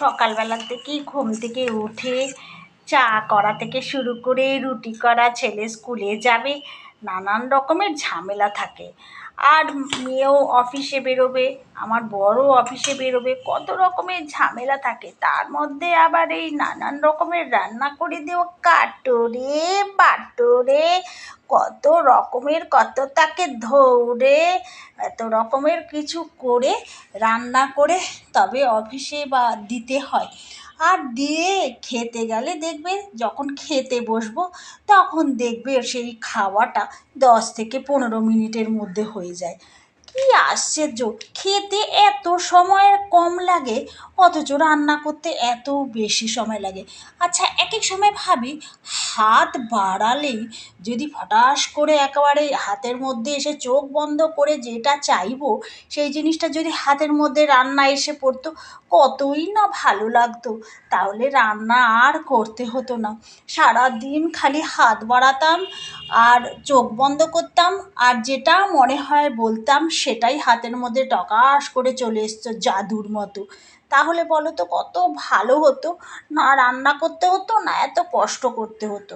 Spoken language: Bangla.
সকালবেলা থেকেই ঘুম থেকে উঠে চা করা থেকে শুরু করে রুটি করা, ছেলে স্কুলে যাবে, নানান রকমের ঝামেলা থাকে। আর মেয়েও অফিসে বেরোবে, আমার বড়ও অফিসে বেরোবে, কত রকমের ঝামেলা থাকে। তার মধ্যে আবার এই নানান রকমের রান্না করে দেওয়া, কাটোরে বাটোরে কত রকমের, কত তাকে ধরে এত রকমের কিছু করে রান্না করে তবে অফিসে বা দিতে হয়। আর দিয়ে খেতে গেলে দেখবে, যখন খেতে বসবো তখন দেখবে সেই খাওয়াটা 10 থেকে 15 মিনিটের মধ্যে হয়ে যায়। কি আশ্চর্য, খেতে এত সময় কম লাগে অথচ রান্না করতে এত বেশি সময় লাগে। আচ্ছা, এক এক সময় ভাবি, হাত বাড়ালেই যদি ফটাস করে একেবারে হাতের মধ্যে এসে চোখ বন্ধ করে যেটা চাইবো সেই জিনিসটা যদি হাতের মধ্যে রান্না এসে পড়তো, কতই না ভালো লাগতো। তাহলে রান্না আর করতে হতো না, সারাদিন খালি হাত বাড়াতাম আর চোখ বন্ধ করতাম, আর যেটা মনে হয় বলতাম সেটাই হাতের মধ্যে টকাস করে চলে এসছে জাদুর মতো। তাহলে বলো তো কত ভালো হতো, না রান্না করতে হতো না এত কষ্ট করতে হতো।